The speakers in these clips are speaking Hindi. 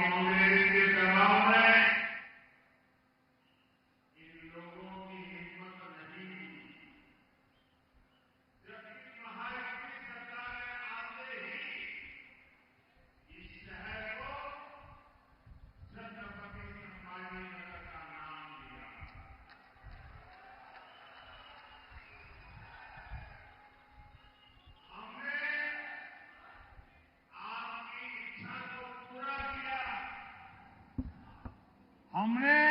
कांग्रेस के दबाव में इन लोगों की हिम्मत नहीं हुई। जबकि महायुति सरकार ने आते ही इस शहर को छत्रपति संभाजी नगर का नाम दिया। हमने आपकी इच्छा को पूरा किया। हमने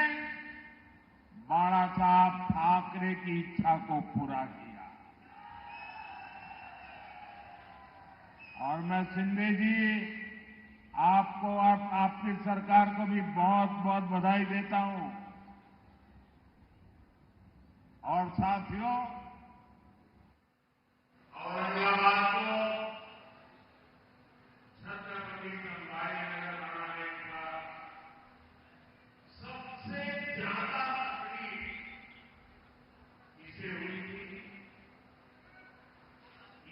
बाला साहब ठाकरे की इच्छा को पूरा किया। और मैं शिंदे जी आपको और आपकी सरकार को भी बहुत बहुत बधाई देता हूं। और साथियों, औरंगाबाद को छत्रपति संभाजी नगर बनाने का सबसे ज्यादा तकलीफ इसे हुई थी।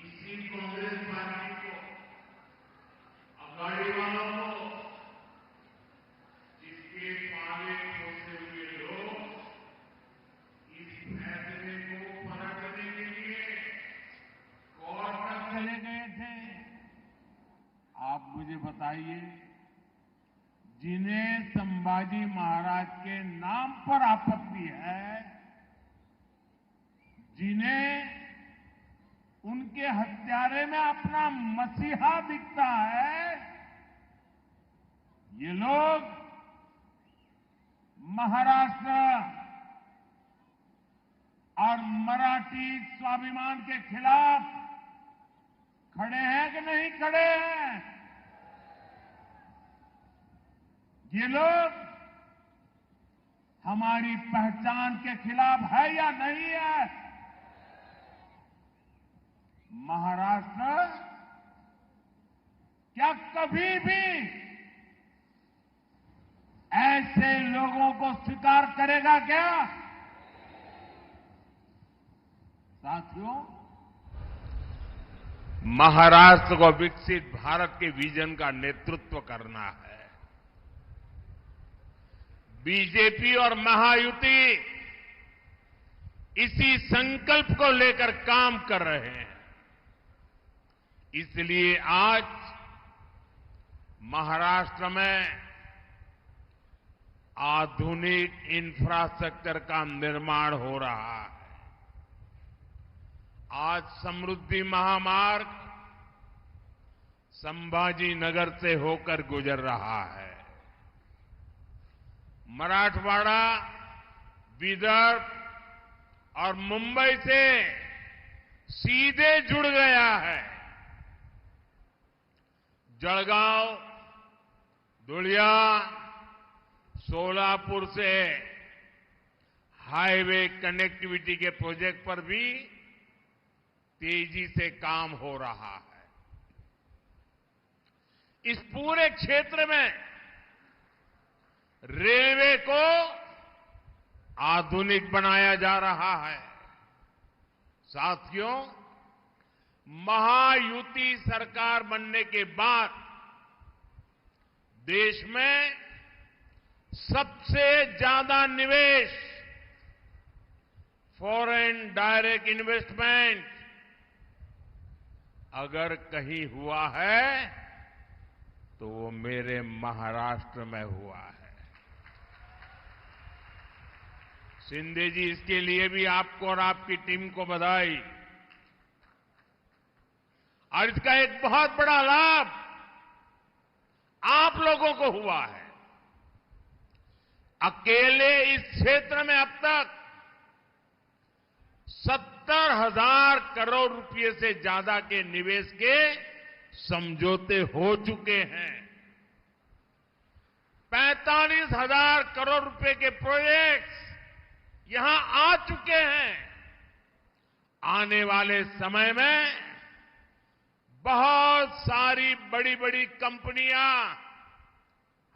इसी कांग्रेस पार्टी को, अघाड़ी वालों को, जिसके पाले पोसे हुए लोग इस फैसले को परखने के लिए कोर्ट तक चले गए थे। आप मुझे बताइए, जिन्हें संभाजी महाराज के नाम पर आपत्ति है, जिन्हें उनके हत्यारे में अपना मसीहा दिखता है, ये लोग महाराष्ट्र और मराठी स्वाभिमान के खिलाफ खड़े हैं कि नहीं खड़े हैं? ये लोग हमारी पहचान के खिलाफ है या नहीं है? महाराष्ट्र क्या कभी भी ऐसे लोगों को स्वीकार करेगा क्या? साथियों, महाराष्ट्र को विकसित भारत के विजन का नेतृत्व करना है। बीजेपी और महायुति इसी संकल्प को लेकर काम कर रहे हैं। इसलिए आज महाराष्ट्र में आधुनिक इंफ्रास्ट्रक्चर का निर्माण हो रहा है। आज समृद्धि महामार्ग संभाजी नगर से होकर गुजर रहा है। मराठवाड़ा, विदर्भ और मुंबई से सीधे जुड़ गया है। जलगांव, धुलिया, सोलापुर से हाईवे कनेक्टिविटी के प्रोजेक्ट पर भी तेजी से काम हो रहा है। इस पूरे क्षेत्र में रेलवे को आधुनिक बनाया जा रहा है। साथियों, महायुति सरकार बनने के बाद देश में सबसे ज्यादा निवेश, फॉरेन डायरेक्ट इन्वेस्टमेंट अगर कहीं हुआ है तो वो मेरे महाराष्ट्र में हुआ है। शिंदे जी, इसके लिए भी आपको और आपकी टीम को बधाई। और इसका एक बहुत बड़ा लाभ आप लोगों को हुआ है। अकेले इस क्षेत्र में अब तक 70,000 करोड़ रुपए से ज्यादा के निवेश के समझौते हो चुके हैं। 45,000 करोड़ रुपए के प्रोजेक्ट्स यहां आ चुके हैं। आने वाले समय में बहुत सारी बड़ी बड़ी कंपनियां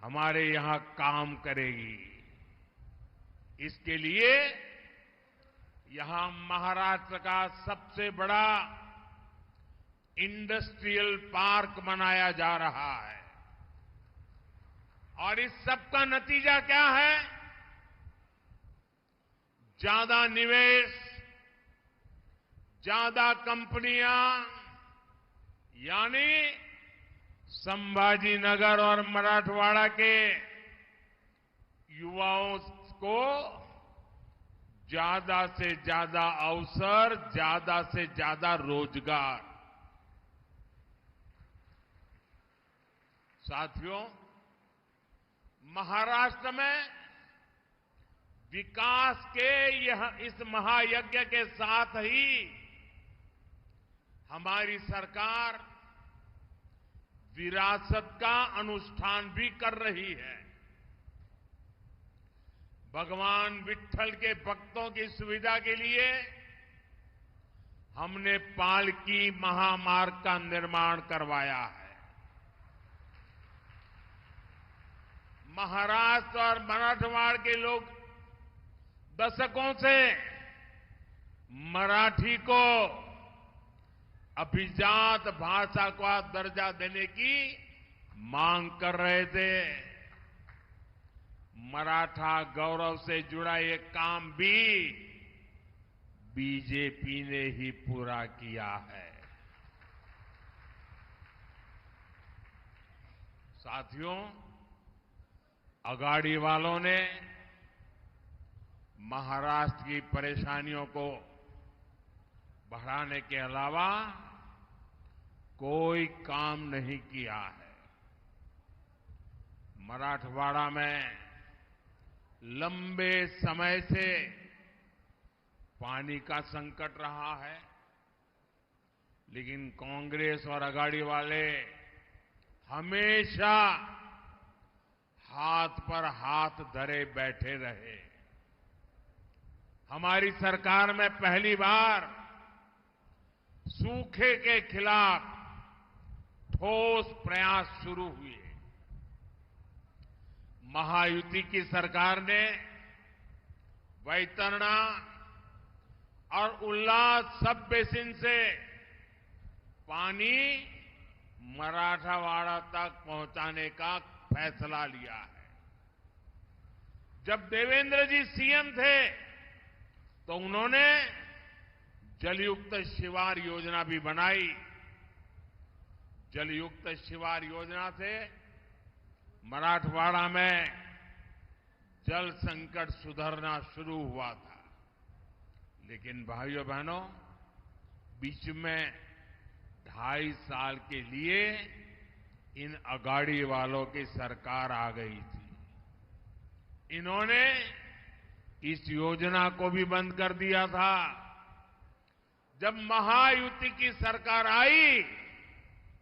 हमारे यहां काम करेगी। इसके लिए यहां महाराष्ट्र का सबसे बड़ा इंडस्ट्रियल पार्क बनाया जा रहा है और इस सब का नतीजा क्या है? ज्यादा निवेश, ज्यादा कंपनियां, यानी संभाजीनगर और मराठवाड़ा के युवाओं को ज्यादा से ज्यादा अवसर, ज्यादा से ज्यादा रोजगार। साथियों, महाराष्ट्र में विकास के इस महायज्ञ के साथ ही हमारी सरकार विरासत का अनुष्ठान भी कर रही है। भगवान विट्ठल के भक्तों की सुविधा के लिए हमने पालकी महामार्ग का निर्माण करवाया है। महाराष्ट्र और मराठवाड़ा के लोग दशकों से मराठी को अभिजात भाषा का दर्जा देने की मांग कर रहे थे। मराठा गौरव से जुड़ा ये काम भी बीजेपी ने ही पूरा किया है। साथियों, अगाड़ी वालों ने महाराष्ट्र की परेशानियों को बढ़ाने के अलावा कोई काम नहीं किया है। मराठवाड़ा में लंबे समय से पानी का संकट रहा है, लेकिन कांग्रेस और अगाड़ी वाले हमेशा हाथ पर हाथ धरे बैठे रहे। हमारी सरकार में पहली बार सूखे के खिलाफ ठोस प्रयास शुरू हुए। महायुति की सरकार ने वैतरणा और उल्लास सब बेसिन से पानी मराठवाड़ा तक पहुंचाने का फैसला लिया है। जब देवेंद्र जी सीएम थे तो उन्होंने जलयुक्त शिवार योजना भी बनाई। जलयुक्त शिवार योजना से मराठवाड़ा में जल संकट सुधरना शुरू हुआ था। लेकिन भाइयों बहनों, बीच में 2.5 साल के लिए इन अगाड़ी वालों की सरकार आ गई थी। इन्होंने इस योजना को भी बंद कर दिया था। जब महायुति की सरकार आई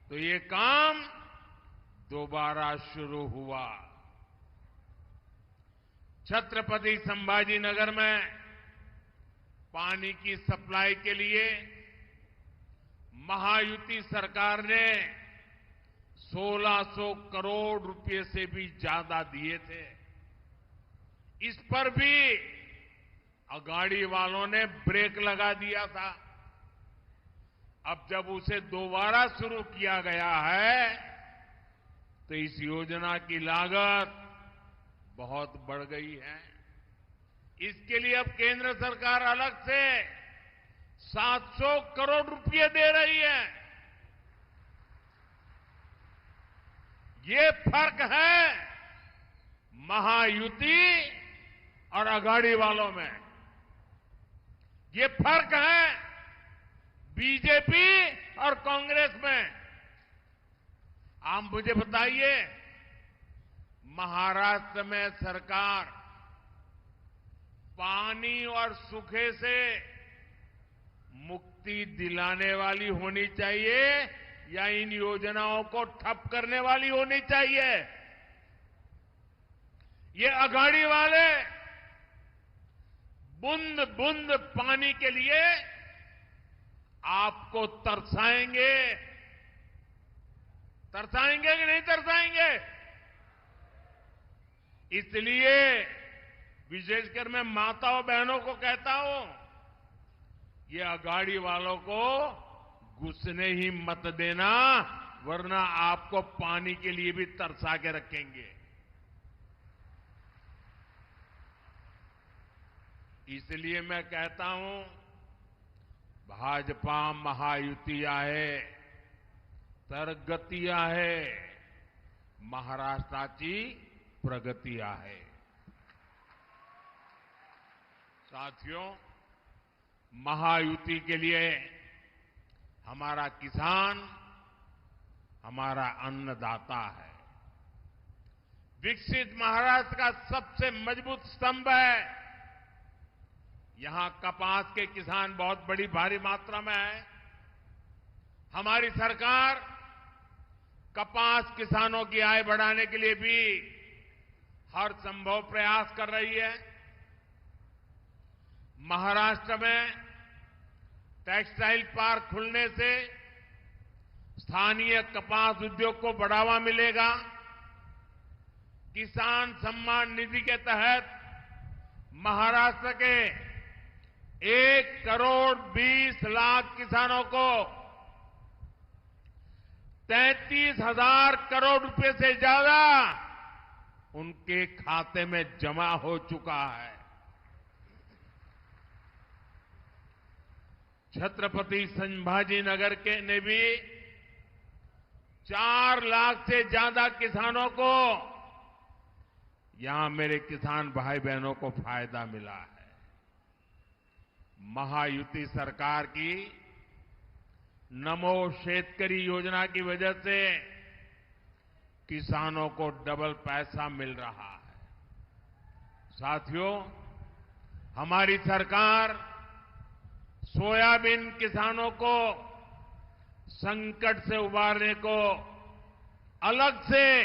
तो ये काम दोबारा शुरू हुआ। छत्रपति संभाजीनगर में पानी की सप्लाई के लिए महायुति सरकार ने 1600 करोड़ रुपए से भी ज्यादा दिए थे। इस पर भी अगाड़ी वालों ने ब्रेक लगा दिया था। अब जब उसे दोबारा शुरू किया गया है तो इस योजना की लागत बहुत बढ़ गई है। इसके लिए अब केंद्र सरकार अलग से 700 करोड़ रुपए दे रही है। ये फर्क है महायुति और अगाड़ी वालों में। ये फर्क है बीजेपी और कांग्रेस में। आप मुझे बताइए, महाराष्ट्र में सरकार पानी और सूखे से मुक्ति दिलाने वाली होनी चाहिए या इन योजनाओं को ठप करने वाली होनी चाहिए? ये अगाड़ी वाले बूंद बूंद पानी के लिए आपको तरसाएंगे। तरसाएंगे कि नहीं तरसाएंगे? इसलिए विशेषकर मैं माताओं बहनों को कहता हूं, ये अगाड़ी वालों को घुसने ही मत देना, वरना आपको पानी के लिए भी तरसा के रखेंगे। इसलिए मैं कहता हूं, भाजपा महायुती आहे तर गती आहे, महाराष्ट्राची प्रगती आहे. साथियों, महायुति के लिए हमारा किसान हमारा अन्नदाता है. विकसित महाराष्ट्र का सबसे मजबूत स्तंभ है. यहां कपास के किसान बहुत बड़ी भारी मात्रा में है. हमारी सरकार कपास किसानों की आय बढ़ाने के लिए भी हर संभव प्रयास कर रही है. महाराष्ट्र में टेक्सटाइल पार्क खुलने से स्थानीय कपास उद्योग को बढ़ावा मिलेगा. किसान सम्मान निधि के तहत महाराष्ट्र के 1,20,00,000 किसानों को 33,000 करोड़ रुपए से ज्यादा उनके खाते में जमा हो चुका है. छत्रपति संभाजीनगर के ने भी 4 लाख से ज्यादा किसानों को, यहां मेरे किसान भाई बहनों को फायदा मिला है. महायुति सरकार की नमो शेतकरी योजना की वजह से किसानों को डबल पैसा मिल रहा है. साथियों, हमारी सरकार सोयाबीन किसानों को संकट से उबारने को अलग से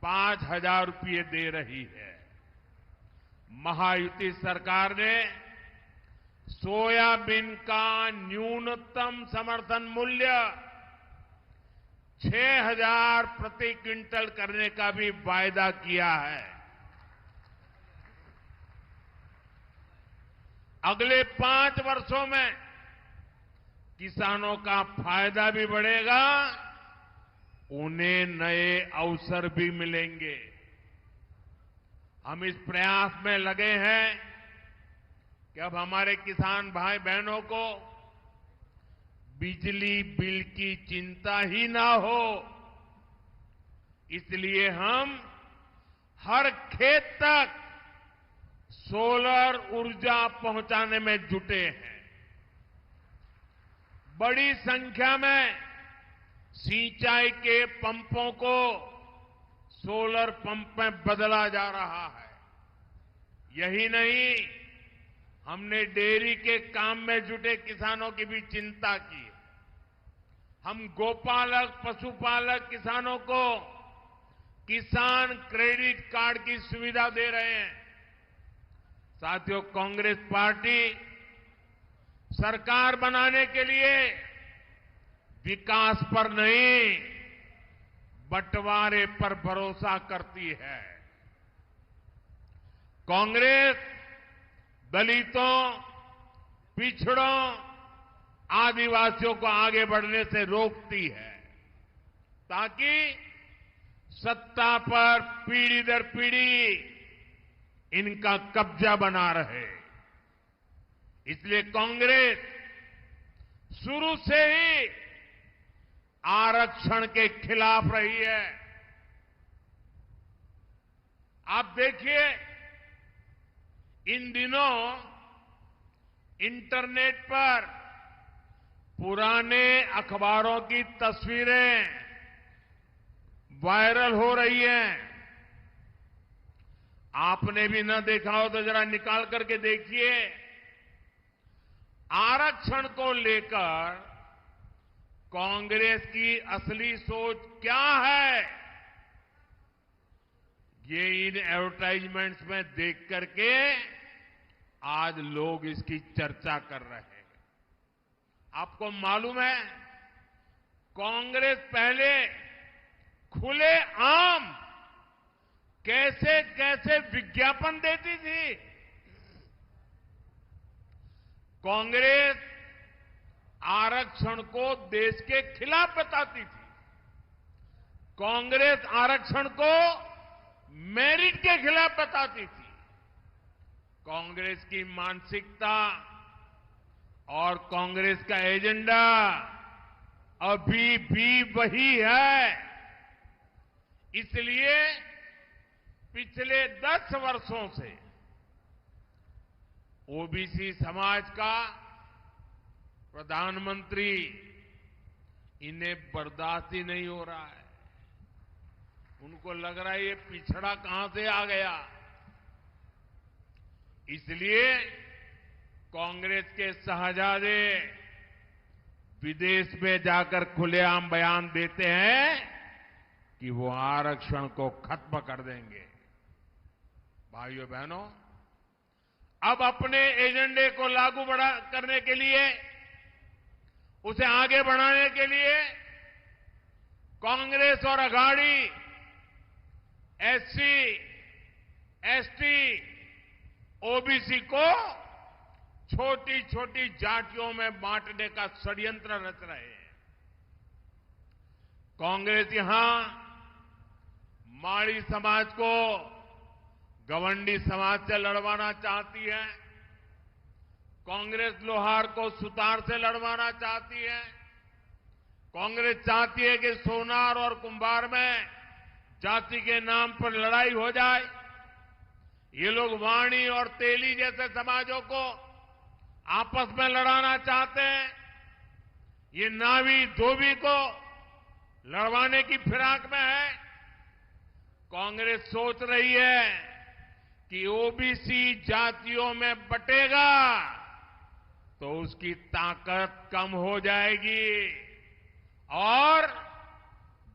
5,000 रुपये दे रही है. महायुति सरकार ने सोयाबीन का न्यूनतम समर्थन मूल्य 6,000 प्रति क्विंटल करने का भी वायदा किया है. अगले 5 वर्षों में किसानों का फायदा भी बढ़ेगा, उन्हें नए अवसर भी मिलेंगे. हम इस प्रयास में लगे हैं कि अब हमारे किसान भाई बहनों को बिजली बिल की चिंता ही ना हो. इसलिए हम हर खेत तक सोलर ऊर्जा पहुंचाने में जुटे हैं. बड़ी संख्या में सिंचाई के पंपों को सोलर पंप में बदला जा रहा है. यही नहीं, हमने डेयरी के काम में जुटे किसानों की भी चिंता की. हम गोपालक पशुपालक किसानों को किसान क्रेडिट कार्ड की सुविधा दे रहे हैं. साथियों, कांग्रेस पार्टी सरकार बनाने के लिए विकास पर नहीं, बंटवारे पर भरोसा करती है. कांग्रेस दलितों, पिछड़ों, आदिवासियों को आगे बढ़ने से रोकती है ताकि सत्ता पर पीढ़ी दर पीढ़ी इनका कब्जा बना रहे. इसलिए कांग्रेस शुरू से ही आरक्षण के खिलाफ रही है. आप देखिए, इन दिनों इंटरनेट पर पुराने अखबारों की तस्वीरें वायरल हो रही हैं. आपने भी न देखा हो तो जरा निकाल करके देखिए. आरक्षण को लेकर कांग्रेस की असली सोच क्या है, ये इन एडवर्टाइजमेंट्स में देख करके आज लोग इसकी चर्चा कर रहे हैं. आपको मालूम है, कांग्रेस पहले खुले आम कैसे कैसे विज्ञापन देती थी. कांग्रेस आरक्षण को देश के खिलाफ बताती थी. कांग्रेस आरक्षण को मेरिट के खिलाफ बताती थी. कांग्रेस की मानसिकता और कांग्रेस का एजेंडा अभी भी वही है। इसलिए पिछले 10 वर्षों से ओबीसी समाज का प्रधानमंत्री इन्हें बर्दाश्त ही नहीं हो रहा है। उनको लग रहा है ये पिछड़ा कहां से आ गया। इसलिए कांग्रेस के शहजादे विदेश में जाकर खुलेआम बयान देते हैं कि वो आरक्षण को खत्म कर देंगे। भाइयों बहनों, अब अपने एजेंडे को लागू करने के लिए, उसे आगे बढ़ाने के लिए कांग्रेस और अघाड़ी एससी, एसटी, ओबीसी को छोटी छोटी जातियों में बांटने का षड्यंत्र रच रहे हैं। कांग्रेस यहां माड़ी समाज को गवंडी समाज से लड़वाना चाहती है। कांग्रेस लोहार को सुतार से लड़वाना चाहती है। कांग्रेस चाहती है कि सोनार और कुंभार में जाति के नाम पर लड़ाई हो जाए। ये लोग वाणी और तेली जैसे समाजों को आपस में लड़ाना चाहते हैं। ये नावी धोबी को लड़वाने की फिराक में है। कांग्रेस सोच रही है कि ओबीसी जातियों में बटेगा तो उसकी ताकत कम हो जाएगी और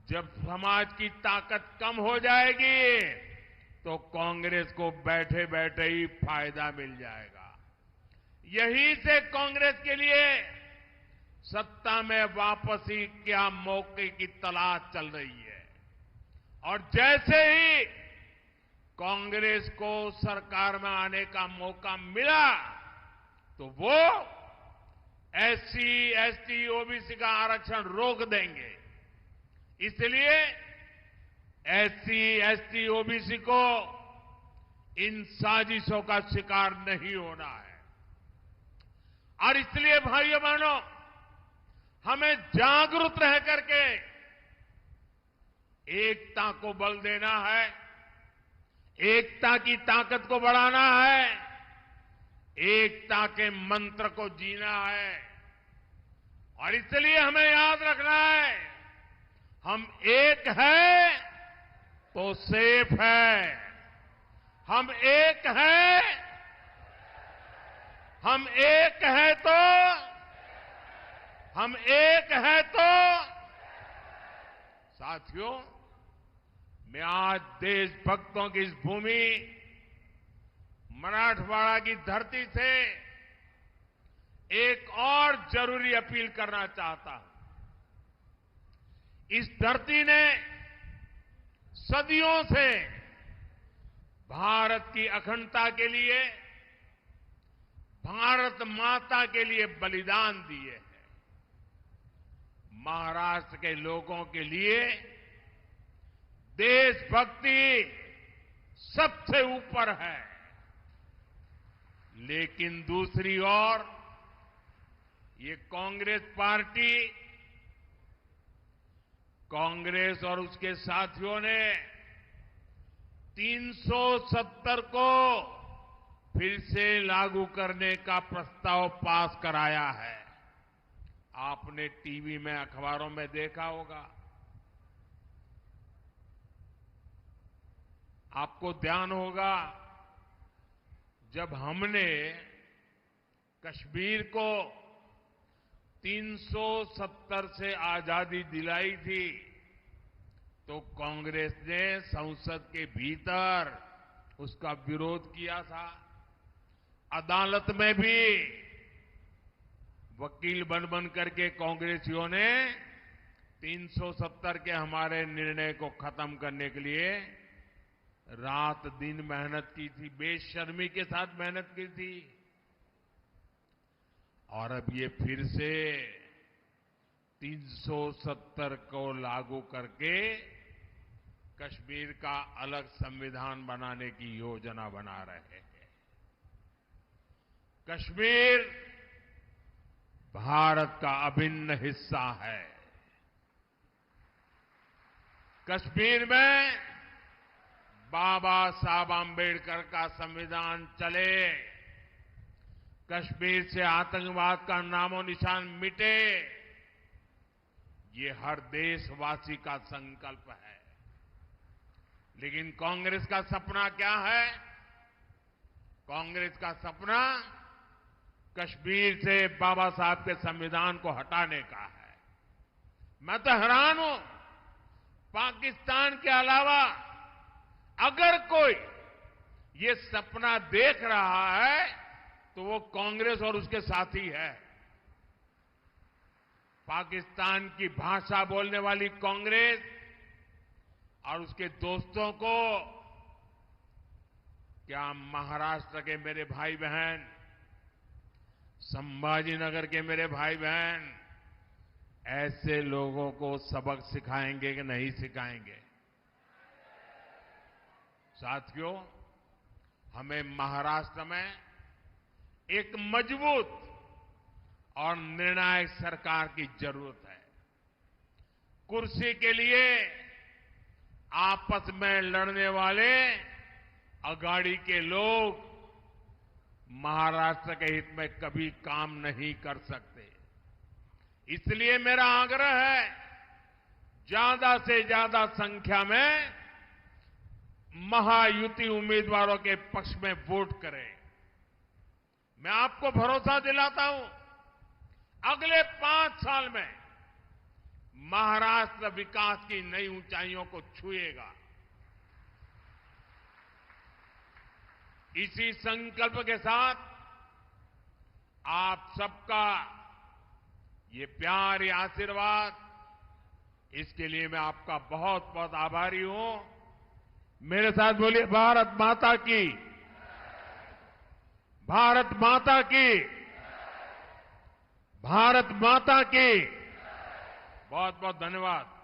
जब समाज की ताकत कम हो जाएगी तो कांग्रेस को बैठे बैठे ही फायदा मिल जाएगा। यही से कांग्रेस के लिए सत्ता में वापसी क्या मौके की तलाश चल रही है। और जैसे ही कांग्रेस को सरकार में आने का मौका मिला तो वो एससी, एसटी, ओबीसी का आरक्षण रोक देंगे। इसलिए एससी, एसटी, ओबीसी को इन साजिशों का शिकार नहीं होना है। और इसलिए भाइयों बहनों, हमें जागरूक रह करके एकता को बल देना है, एकता की ताकत को बढ़ाना है, एकता के मंत्र को जीना है। और इसलिए हमें याद रखना है, हम एक हैं तो सेफ है। हम एक हैं, हम एक हैं तो, हम एक हैं तो। साथियों, मैं आज देशभक्तों की इस भूमि मराठवाड़ा की धरती से एक और जरूरी अपील करना चाहता हूं। इस धरती ने सदियों से भारत की अखंडता के लिए, भारत माता के लिए बलिदान दिए हैं। महाराष्ट्र के लोगों के लिए देशभक्ति सबसे ऊपर है। लेकिन दूसरी ओर ये कांग्रेस पार्टी, कांग्रेस और उसके साथियों ने 370 को फिर से लागू करने का प्रस्ताव पास कराया है। आपने टीवी में, अखबारों में देखा होगा। आपको ध्यान होगा, जब हमने कश्मीर को 370 से आजादी दिलाई थी तो कांग्रेस ने संसद के भीतर उसका विरोध किया था। अदालत में भी वकील बन करके कांग्रेसियों ने 370 के हमारे निर्णय को खत्म करने के लिए रात दिन मेहनत की थी, बेशर्मी के साथ मेहनत की थी। और अब ये फिर से 370 को लागू करके कश्मीर का अलग संविधान बनाने की योजना बना रहे हैं। कश्मीर भारत का अभिन्न हिस्सा है। कश्मीर में बाबा साहब आंबेडकर का संविधान चले, कश्मीर से आतंकवाद का नामो निशान मिटे, ये हर देशवासी का संकल्प है। लेकिन कांग्रेस का सपना क्या है? कांग्रेस का सपना कश्मीर से बाबा साहब के संविधान को हटाने का है। मैं तो हैरान हूं, पाकिस्तान के अलावा अगर कोई ये सपना देख रहा है तो वो कांग्रेस और उसके साथी है। पाकिस्तान की भाषा बोलने वाली कांग्रेस और उसके दोस्तों को क्या महाराष्ट्र के मेरे भाई बहन, संभाजीनगर के मेरे भाई बहन ऐसे लोगों को सबक सिखाएंगे कि नहीं सिखाएंगे? साथियों, हमें महाराष्ट्र में एक मजबूत और निर्णायक सरकार की जरूरत है। कुर्सी के लिए आपस में लड़ने वाले अघाड़ी के लोग महाराष्ट्र के हित में कभी काम नहीं कर सकते। इसलिए मेरा आग्रह है, ज्यादा से ज्यादा संख्या में महायुति उम्मीदवारों के पक्ष में वोट करें। मैं आपको भरोसा दिलाता हूं, अगले 5 साल में महाराष्ट्र विकास की नई ऊंचाइयों को छुएगा। इसी संकल्प के साथ आप सबका ये प्यार, ये आशीर्वाद, इसके लिए मैं आपका बहुत बहुत आभारी हूं। मेरे साथ बोलिए, भारत माता की, भारत माता की, भारत माता की। बहुत बहुत धन्यवाद।